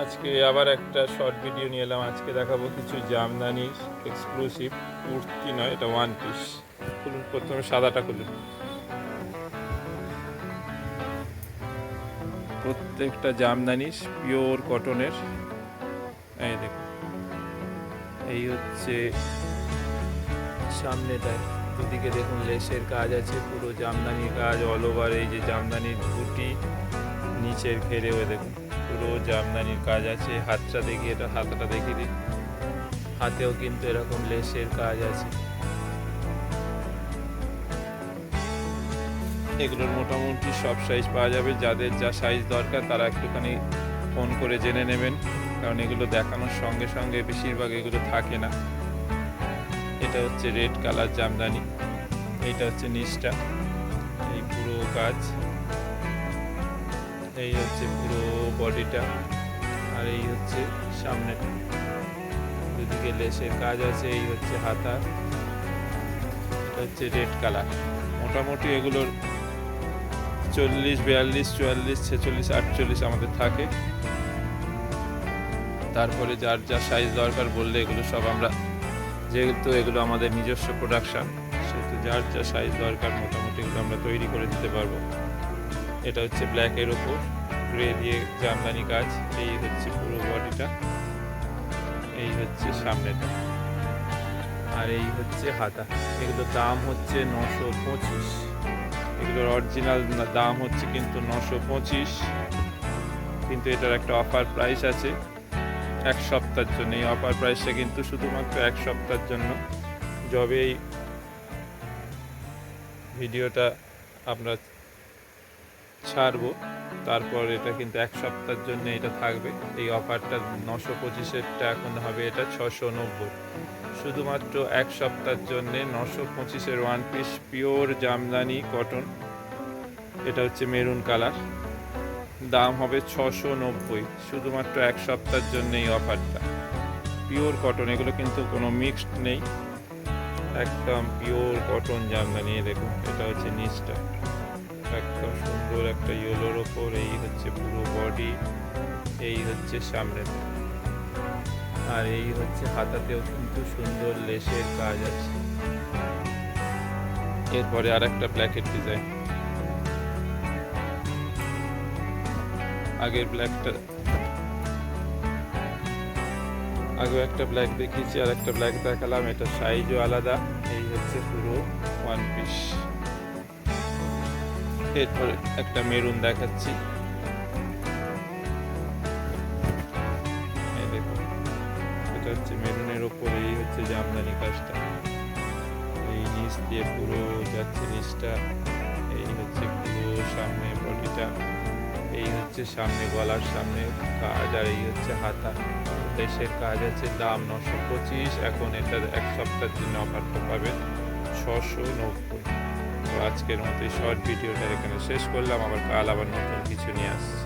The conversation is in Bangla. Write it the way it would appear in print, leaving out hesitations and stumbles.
আজকে আবার একটা শর্ট ভিডিও নিয়ে এলাম। আজকে দেখাবো কিছু জামদানির এক্সক্লুসিভ কুর্তি, নয় এটা ওয়ান পিস। খুলুন, প্রথমে সাদাটা খুলুন। প্রত্যেকটা জামদানি পিওর কটনের। এই দেখুন, এই হচ্ছে সামনেটায়, দুদিকে দেখুন লেসের কাজ আছে, পুরো জামদানির কাজ অল ওভার। এই যে জামদানির বুটি, নিচের ঘেরেও দেখুন পুরো জামদানির কাজ আছে। হাতটা দেখি, এটা হাতটা দেখিয়ে দিই, হাতেও কিন্তু এরকম লেসের কাজ আছে। এগুলোর মোটামুটি সব সাইজ পাওয়া যাবে। যাদের যা সাইজ দরকার তারা একটুখানি ফোন করে জেনে নেবেন, কারণ এগুলো দেখানোর সঙ্গে সঙ্গে বেশিরভাগ এগুলো থাকে না। এটা হচ্ছে রেড কালার জামদানি, এইটা হচ্ছে নিচটা, এই পুরো কাজ, এই হচ্ছে পুরো বডিটা, আর এই হচ্ছে সামনেটা, দুদিকে লেসের কাজ আছে। এই হচ্ছে হাতা, এটা হচ্ছে রেড কালার। মোটামুটি এগুলোর 40, 42, 44, 46, 48 আমাদের থাকে। তারপরে যার যা সাইজ দরকার বললে এগুলো সব আমরা, যেহেতু এগুলো আমাদের নিজস্ব প্রোডাকশান, সেহেতু যার যা সাইজ দরকার মোটামুটি এগুলো আমরা তৈরি করে দিতে পারবো। এটা হচ্ছে ব্ল্যাকের ওপর গ্রে দিয়ে জামদানি কাজ। এই হচ্ছে পুরো বডিটা, এই হচ্ছে সামনেটা, আর এই হচ্ছে হাতা। এগুলোর দাম হচ্ছে 925। এগুলোর অরিজিনাল দাম হচ্ছে কিন্তু 925, কিন্তু এটার একটা অফার প্রাইস আছে এক সপ্তাহের জন্য। এই অফার প্রাইসটা কিন্তু শুধুমাত্র এক সপ্তাহের জন্য। যবে এই ভিডিওটা আমরা ছাড়বো, তারপর এটা কিন্তু এক সপ্তাহের জন্য এটা থাকবে। এই অফারটা 925-এরটা এখন হবে এটা 690। শুধুমাত্র এক সপ্তাহের জন্যে 925-এর one piece pure jamdani cotton. এটা হচ্ছে মেরুন কালার, দাম হবে 690, শুধুমাত্র এক সপ্তাহের জন্য এই অফারটা। পিওর কটন, এগুলো কিন্তু কোনো মিক্সড নেই, একদম পিওর কটন জামদানি। দেখুন এটা হচ্ছে নিচটা, একদম সুন্দর একটা ইয়েলোর ওপর। এই হচ্ছে পুরো বডি, এই হচ্ছে সামনেটা, আর এই হচ্ছে হাতাতেও কিন্তু সুন্দর লেসের কাজ আছে। এরপরে আর একটা ব্ল্যাকের ডিজাইন, আগের ব্ল্যাকটা, আগে একটা ব্ল্যাক দেখিয়েছি, আর একটা ব্ল্যাক দেখালাম, এটা সাইজও আলাদা। এই হচ্ছে পুরো ওয়ান পিস। এরপরে একটা মেরুন দেখাচ্ছি, এই দেখুন এটা হচ্ছে মেরুনের ওপর। এই হচ্ছে জামদানি কাজটা, এই নিচ দিয়ে পুরো যাচ্ছে নিচটা। এই হচ্ছে পুরো সামনে বডিটা, এই হচ্ছে সামনে গলার সামনে কাজ, আর এই হচ্ছে হাতা, দেশের কাজ আছে। দাম 925, এখন এটা এক সপ্তাহের জন্য অফারটা পাবেন 690। তো আজকের মতো এই শর্ট ভিডিওটা এখানে শেষ করলাম, আবার কাল আবার নতুন কিছু নিয়ে আসছি।